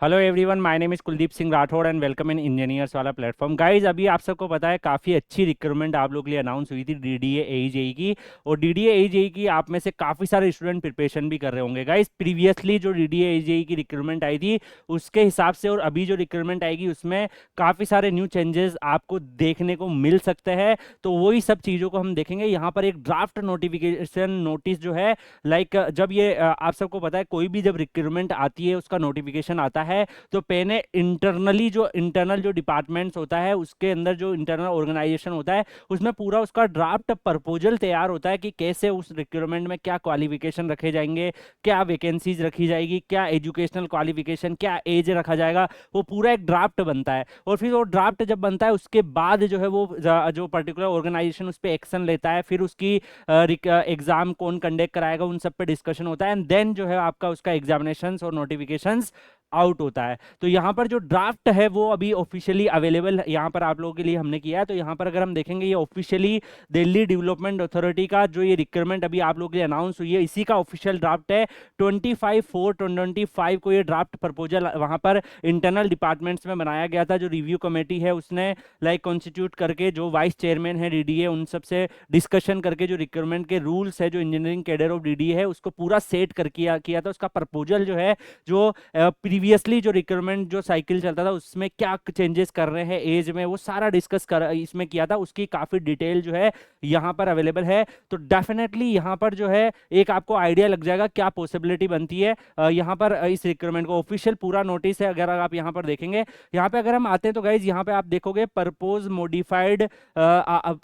Hello everyone, my name is Kuldeep Singh Rathore and welcome in engineers वाला platform. Guys, अभी आप सबको पता है काफ़ी अच्छी रिक्रूटमेंट आप लोग के लिए अनाउंस हुई थी डीडीए एईजेई की। और डीडीए एईजेई की आप में से काफ़ी सारे स्टूडेंट प्रिपरेशन भी कर रहे होंगे। गाइज, प्रीवियसली जो डीडीए एईजेई की रिक्रूटमेंट आई थी उसके हिसाब से और अभी जो रिक्रूटमेंट आएगी उसमें काफ़ी सारे न्यू चेंजेस आपको देखने को मिल सकते हैं। तो वही सब चीज़ों को हम देखेंगे। यहाँ पर एक ड्राफ्ट नोटिफिकेशन नोटिस जो है, जब ये आप सबको पता है कोई भी जब रिक्रूटमेंट आती है उसका नोटिफिकेशन आता है तो पहले इंटरनल जो डिपार्टमेंट्स होता है उसके अंदर जो इंटरनल ऑर्गेनाइजेशन होता है उसमें पूरा उसका ड्राफ्ट प्रपोजल तैयार होता है कि कैसे उस रिक्रूटमेंट में क्या क्वालिफिकेशन रखे जाएंगे, क्या वैकेंसीज रखी जाएगी, क्या एजुकेशनल क्वालिफिकेशन, क्या एज रखा जाएगा। वो पूरा एक ड्राफ्ट बनता है और फिर वो ड्राफ्ट जब बनता है उसके बाद जो है वो जो पर्टिकुलर ऑर्गेनाइजेशन उस पर एक्शन लेता है, फिर उसकी एग्जाम कौन कंडक्ट कराएगा उन सब पे डिस्कशन होता है एंड देन जो है आपका उसका एग्जामिनेशन और नोटिफिकेशंस आउट होता है। तो यहाँ पर जो ड्राफ्ट है वो अभी ऑफिशियली अवेलेबल यहाँ पर आप लोगों के लिए हमने किया है। तो यहाँ पर अगर हम देखेंगे ये ऑफिशियली दिल्ली डेवलपमेंट अथॉरिटी का जो ये रिक्वायरमेंट अभी आप लोगों के लिए अनाउंस हुई है इसी का ऑफिशियल ड्राफ्ट है। 25/4/2025 को ये ड्राफ्ट प्रपोजल वहाँ पर इंटरनल डिपार्टमेंट्स में बनाया गया था। जो रिव्यू कमेटी है उसने कॉन्स्टिट्यूट करके जो वाइस चेयरमैन है डीडीए उन सब से डिस्कशन करके जो रिक्वायरमेंट के रूल्स है जो इंजीनियरिंग कैडर ऑफ डीडीए है उसको पूरा सेट कर किया था। उसका प्रपोजल जो है जो प्रीवियसली जो रिक्रूटमेंट जो साइकिल चलता था उसमें क्या चेंजेस कर रहे हैं एज में वो सारा डिस्कस कर इसमें किया था। उसकी काफ़ी डिटेल जो है यहाँ पर अवेलेबल है। तो डेफिनेटली यहाँ पर जो है एक आपको आइडिया लग जाएगा क्या पॉसिबिलिटी बनती है यहाँ पर इस रिक्रूटमेंट को। ऑफिशियल पूरा नोटिस है अगर आप यहाँ पर देखेंगे। यहाँ पे अगर हम आते हैं तो गाइज यहाँ पे आप देखोगे purpose modified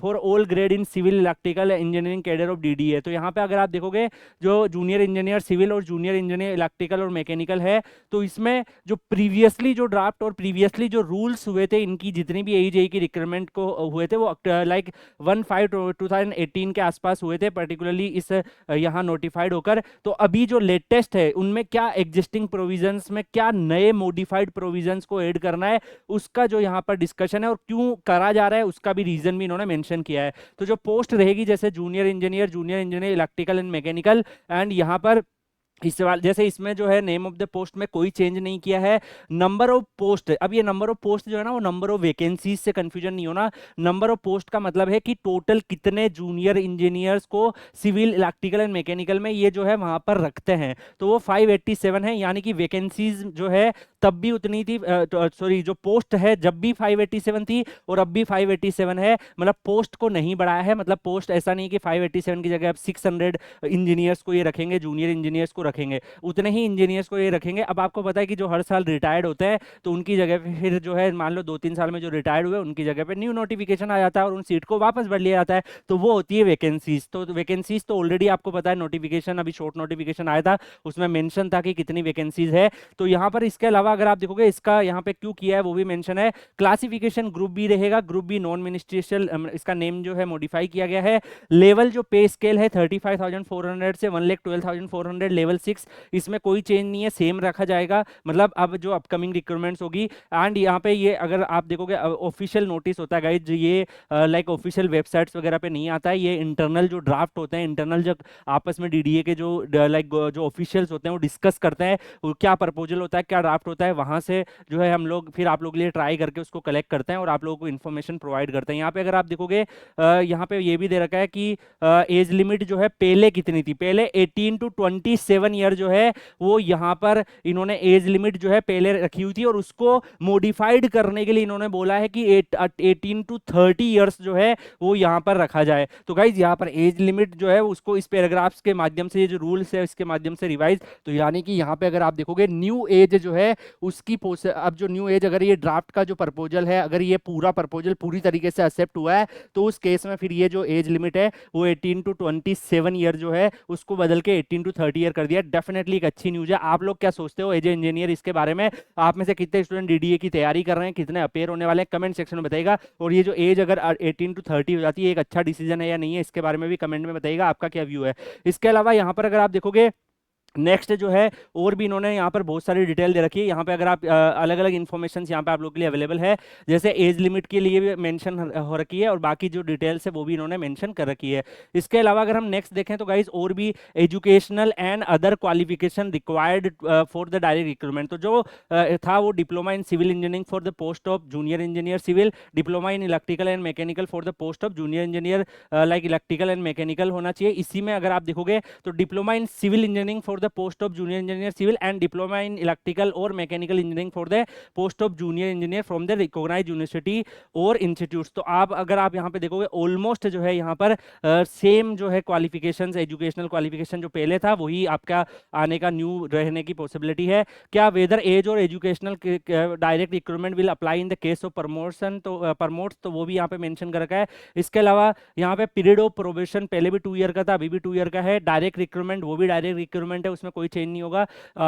for all grade in civil electrical engineering cadre of DDA. तो यहाँ पे अगर आप देखोगे जो जूनियर इंजीनियर सिविल और जूनियर इंजीनियर इलेक्ट्रिकल और मैकेनिकल है तो इसमें जो प्रीवियसली जो ड्राफ्ट और प्रीवियसली जो रूल्स हुए थे इनकी जितनी भी एईजेई की रिक्रूटमेंट को हुए थे वो 1/5/2018 के आसपास हुए थे पर्टिकुलरली इस यहाँ नोटिफाइड होकर। तो अभी जो लेटेस्ट है उनमें क्या एग्जिस्टिंग प्रोविजंस में क्या नए मॉडिफाइड प्रोविजंस को ऐड करना है उसका जो यहाँ पर डिस्कशन है और क्यों करा जा रहा है उसका भी रीजन भी इन्होंने मेंशन किया है। तो जो पोस्ट रहेगी जैसे junior engineer electrical and mechanical and यहाँ पर इस सवाल जैसे इसमें जो है नेम ऑफ द पोस्ट में कोई चेंज नहीं किया है। नंबर ऑफ पोस्ट, अब ये नंबर ऑफ पोस्ट जो है ना वो नंबर ऑफ वैकेंसीज से कंफ्यूजन नहीं होना। नंबर ऑफ पोस्ट का मतलब है कि टोटल कितने जूनियर इंजीनियर्स को सिविल इलेक्ट्रिकल एंड मैकेनिकल में ये जो है वहां पर रखते हैं। तो वो 587 है यानी कि वैकेंसीज जो है तब भी उतनी थी, सॉरी जो पोस्ट है जब भी 587 थी और अब भी 587 है। मतलब पोस्ट को नहीं बढ़ाया है। मतलब पोस्ट ऐसा नहीं कि 587 की जगह अब 600 इंजीनियर्स को ये रखेंगे, जूनियर इंजीनियर्स को रखेंगे, उतने ही इंजीनियर्स को ये रखेंगे। अब आपको पता है कि जो हर साल रिटायर्ड होते हैं तो उनकी जगह पे फिर जो है मान लो 2-3 साल में जो रिटायर्ड हुए उनकी जगह पे न्यू नोटिफिकेशन आ जाता है और उन सीट को वापस भर लिया जाता है। तो वो होती है वैकेंसीज। तो वैकेंसीज तो ऑलरेडी आपको पता है नोटिफिकेशन अभी शॉर्ट नोटिफिकेशन आया था उसमें मेंशन था कि कितनी वैकेंसीज है। तो यहाँ पर इसके अलावा अगर आप देखोगे इसका यहाँ पे क्यों किया है वो भी मेंशन है। क्लासिफिकेशन ग्रुप बी रहेगा, ग्रुप बी नॉन मिनिस्ट्रियल, इसका नेम जो है मॉडिफाई किया गया है। लेवल जो पे स्केल है 35,400 से 1,12,400 लेवल 6, इसमें कोई चेंज नहीं है, सेम रखा जाएगा। मतलब अब जो अपकमिंग रिक्रूटमेंट्स होगी एंड यहाँ पे ये अगर आप देखोगे ऑफिशियल नोटिस होता है गाइज, ये ऑफिशियल वेबसाइट्स वगैरह पे नहीं आता है। ये इंटरनल जो ड्राफ्ट होते हैं, इंटरनल जो आपस में डीडीए के जो जो ऑफिशियल्स होते हैं वो डिस्कस करते हैं वो क्या प्रपोजल होता है क्या ड्राफ्ट होता है, वहां से जो है हम लोग फिर आप लोग के लिए ट्राई करके उसको कलेक्ट करते हैं और आप लोगों को इन्फॉर्मेशन प्रोवाइड करते हैं। यहाँ पे अगर आप देखोगे यहाँ पे ये भी दे रखा है कि एज लिमिट जो है पहले कितनी थी। पहले 18 to 27 ईयर जो है वो यहाँ पर इन्होंने एज लिमिट जो है पहले रखी हुई थी और उसको मॉडिफाइड करने के लिए इन्होंने बोला है कि 18 to 30 ईयर्स जो है वो यहाँ पर रखा जाए। तो गाइज यहाँ पर एज लिमिट जो है उसको इस पैराग्राफ्स के माध्यम से, ये जो रूल्स है इसके माध्यम से रिवाइज, तो यानी कि यहाँ पे अगर आप देखोगे न्यू एज जो है उसकी अब जो न्यू एज अगर ये ड्राफ्ट का जो प्रपोजल है अगर ये पूरा प्रपोजल पूरी तरीके से एक्सेप्ट हुआ है तो उस केस में फिर ये जो एज लिमिट है वो 18 to 27 ईयर जो है उसको बदल के 18 to 30 ईयर कर दिया। डेफिनेटली एक अच्छी न्यूज है। आप लोग क्या सोचते हो एज ए इंजीनियर इसके बारे में? आप में से कितने स्टूडेंट डीडीए की तैयारी कर रहे हैं, कितने अपेयर होने वाले हैं, कमेंट सेक्शन में बताइएगा। और ये जो एज अगर 18 to 30 हो जाती है एक अच्छा डिसीजन है या नहीं है इसके बारे में भी कमेंट में बताइएगा आपका क्या व्यू है। इसके अलावा यहाँ पर अगर आप देखोगे नेक्स्ट जो है, और भी इन्होंने यहाँ पर बहुत सारी डिटेल दे रखी है। यहाँ पे अगर आप अलग अलग इन्फॉर्मेशन यहाँ पे आप लोग के लिए अवेलेबल है, जैसे एज लिमिट के लिए भी मेंशन हो रखी है, और बाकी जो डिटेल्स है वो भी इन्होंने मेंशन कर रखी है। इसके अलावा अगर हम नेक्स्ट देखें तो गाइज और भी educational and other qualification required for the direct recruitment. तो जो था वो diploma in civil engineering for the post of junior engineer civil, diploma in electrical and mechanical for the post of junior engineer like electrical and mechanical होना चाहिए। इसी में अगर आप देखोगे तो diploma in civil engineering for the post of junior engineer civil and diploma in electrical और mechanical engineering for the post of junior engineer from the recognised university और इंस्टीट्यूट्स। तो आप अगर आप यहाँ पे देखोगे ऑलमोस्ट जो है यहाँ पर सेम जो है क्वालिफिकेशंस, एजुकेशनल क्वालिफिकेशन जो पहले था वही आपका आने का न्यू रहने की पॉसिबिलिटी है। क्या वेदर एज और educational direct recruitment will apply in the case of promotion, तो प्रमोट्स तो वो भी यहाँ पे मेंशन कर रखा है। इसके अलावा यहाँ पे पीरियड ऑफ प्रोबेशन पहले भी 2 ईयर का था, अभी भी 2 ईयर का है। डायरेक्ट रिक्रूटमेंट वो भी डायरेक्ट रिक्रूटमेंट है, उसमें कोई चेंज नहीं होगा।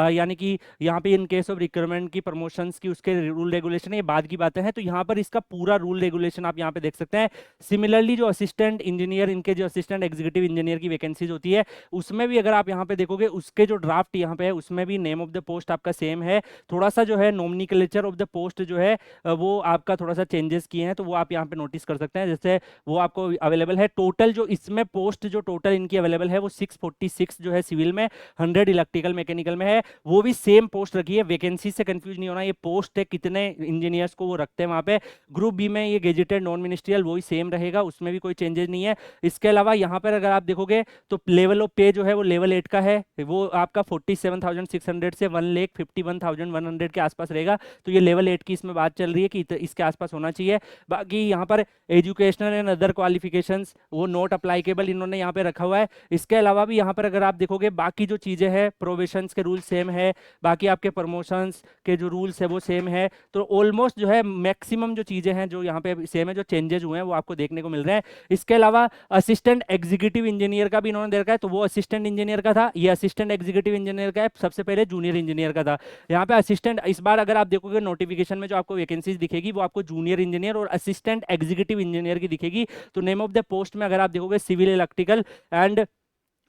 यानी कि यहाँ पे इन केस ऑफ रिक्रूटमेंट की प्रमोशंस की उसके रूल रेगुलेशन है, ये बाद की बातें हैं। तो यहाँ पर इसका पूरा रूल रेगुलेशन आप यहाँ पे देख सकते हैं। सिमिलरली जो असिस्टेंट इंजीनियर, इनके जो असिस्टेंट एग्जीक्यूटिव इंजीनियर की वैकेंसीज होती है उसमें भी अगर आप यहाँ पे देखोगे उसके जो ड्राफ्ट यहाँ पे है उसमें भी नेम ऑफ द पोस्ट आपका सेम है। थोड़ा सा जो है नॉमिनक्लेचर ऑफ द पोस्ट जो है वो आपका थोड़ा सा चेंजेस किए हैं, तो वो आप यहाँ पे नोटिस कर सकते हैं। जैसे वो आपको अवेलेबल है टोटल जो इसमें पोस्ट जो टोटल इनकी अवेलेबल है वो 646 जो है सिविल में, 100 इलेक्ट्रिकल मैकेनिकल में है। वो भी सेम पोस्ट रखी है, वैकेंसी से कंफ्यूज नहीं होना, ये पोस्ट है कितने इंजीनियर्स को वो रखते हैं वहां पे। ग्रुप बी में ये गेजेटेड नॉन मिनिस्ट्रियल वही सेम रहेगा, उसमें भी कोई चेंजेस नहीं है। इसके अलावा यहाँ पर अगर आप देखोगे तो लेवल ऑफ पे जो है वो लेवल 8 का है, वो आपका 47,600 से 1,51,100 के आसपास रहेगा। तो ये लेवल 8 की इसमें बात चल रही है कि इसके आसपास होना चाहिए। बाकी यहाँ पर एजुकेशनल एंड अदर क्वालिफिकेशंस वो नॉट अप्लाइकेबल इन्होंने यहाँ पे रखा हुआ है। इसके अलावा भी यहाँ पर अगर आप देखोगे बाकी जो चीज़ें हैं, प्रोबेशंस के रूल सेम है, बाकी आपके प्रमोशंस के जो रूल्स है वो सेम है। तो ऑलमोस्ट जो है मैक्सिमम जो चीज़ें हैं जो यहाँ पे सेम है, जो चेंजेस हुए हैं वो आपको देखने को मिल रहे हैं। इसके अलावा असिस्टेंट एग्जीक्यूटिव इंजीनियर का भी इन्होंने दे रखा है, तो वो असिस्टेंट इंजीनियर का था, ये असिस्टेंट एग्जीक्यूटिव इंजीनियर का है, सबसे पहले जूनियर इंजीनियर का था। यहाँ पे असिस्टेंट, इस बार अगर आप देखोगे नोटिफिकेशन में जो आपको वैकेंसीज दिखेगी वो आपको जूनियर इंजीनियर और असिस्टेंट एग्जीक्यूटिव इंजीनियर की दिखेगी। तो नेम ऑफ द पोस्ट में अगर आप देखोगे सिविल इलेक्ट्रिकल एंड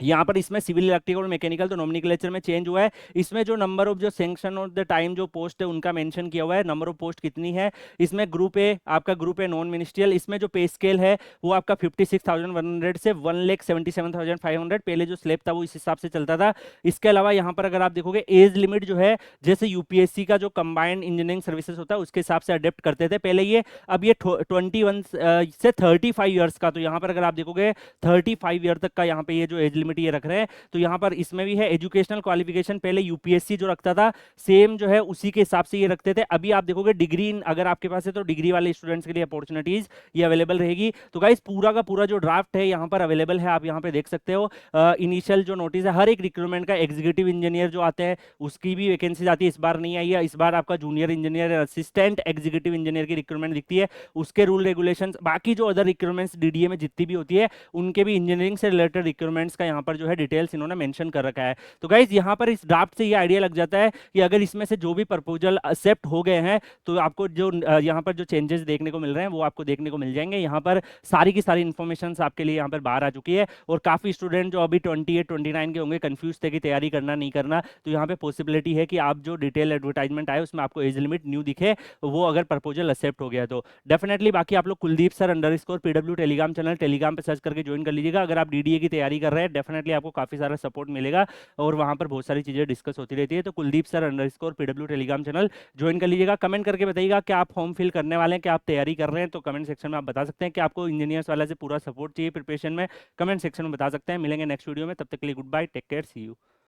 यहाँ पर इसमें सिविल इलेक्ट्रिकल और मैकेनिकल तो नॉमिनक्लेचर में चेंज हुआ है। इसमें जो नंबर ऑफ जो सैंक्शन ऑफ द टाइम जो पोस्ट है उनका मेंशन किया हुआ है, नंबर ऑफ पोस्ट कितनी है। इसमें ग्रुप ए आपका ग्रुप ए नॉन मिनिस्ट्रियल, इसमें जो पे स्केल है वो आपका 56,100 से 1,77,500 पहले जो स्लैब था वो इस हिसाब से चलता था। इसके अलावा यहाँ पर अगर आप देखोगे एज लिमिट जो है जैसे यूपीएससी का जो कंबाइंड इंजीनियरिंग सर्विसेज होता है उसके हिसाब से अडेप्ट करते थे पहले ये, अब ये 21 से 35 ईयर्स का। तो यहाँ पर अगर आप देखोगे 35 ईयर तक का यहाँ पे ये जो एज लिमिट ये रख रहे हैं। तो यहाँ पर इसमें भी है एजुकेशनल क्वालिफिकेशन, पहले यूपीएससी जो रखता था सेम जो है उसी के हिसाब से ये रखते थे। अभी आप देखोगे डिग्री अगर आपके पास है तो डिग्री वाले स्टूडेंट्स के लिए अपॉर्चुनिटीज ये अवेलेबल रहेगी। तो गाइस पूरा का पूरा जो ड्राफ्ट है यहाँ पर अवेलेबल है, आप यहाँ पे देख सकते हो। इनिशियल जो नोटिस है हर एक रिक्रूटमेंट का, एग्जीक्यूटिव इंजीनियर जो आते हैं उसकी भी वैकेंसी आती है, इस बार नहीं आई है। इस बार आपका junior engineer, assistant executive engineer की रिक्रूटमेंट दिखती है, उसके रूल रेगुलेशंस, बाकी जो अदर रिक्रूटमेंट्स डीडीए में जितनी भी होती है उनके भी इंजीनियरिंग से रिलेटेड रिक्रूटमेंट्स का यहाँ पर जो है डिटेल्स इन्होंने मेंशन कर रखा है। तो गाइज यहाँ पर इस ड्राफ्ट से ये आइडिया लग जाता है कि अगर इसमें से जो भी प्रपोजल एक्सेप्ट हो गए हैं तो आपको जो यहाँ पर जो चेंजेस देखने को मिल रहे हैं वो आपको देखने को मिल जाएंगे। यहाँ पर सारी की सारी इन्फॉर्मेशन आपके लिए यहाँ पर बाहर आ चुकी है, और काफी स्टूडेंट जो अभी 28 29 के होंगे कंफ्यूज थे कि तैयारी करना नहीं करना, तो यहाँ पे पॉसिबिलिटी है कि आप जो डिटेल एडवर्टाइजमेंट आए उसमें आपको एज लिमिट न्यू दिखे, वो अगर प्रपोजल एक्सेप्ट हो गया तो डेफिनेटली। बाकी आप लोग Kuldeep sir _PW Telegram channel Telegram पे सर्च करके ज्वाइन कर लीजिएगा। अगर आप डीडीए की तैयारी कर रहे हैं डेफिनेटली आपको काफी सारा सपोर्ट मिलेगा और वहां पर बहुत सारी चीजें डिस्कस होती रहती है। तो Kuldeep sir _PW Telegram channel join कर लीजिएगा। कमेंट करके बताइएगा कि आप फॉर्म फिल करने वाले हैं, क्या आप तैयारी कर रहे हैं, तो कमेंट सेक्शन में आप बता सकते हैं कि आपको इंजीनियर्स वाला से पूरा सपोर्ट चाहिए प्रिपरेशन में, कमेंट सेक्शन में बता सकते हैं। मिलेंगे नेक्स्ट वीडियो में, तब तक के लिए goodbye, take care, see you.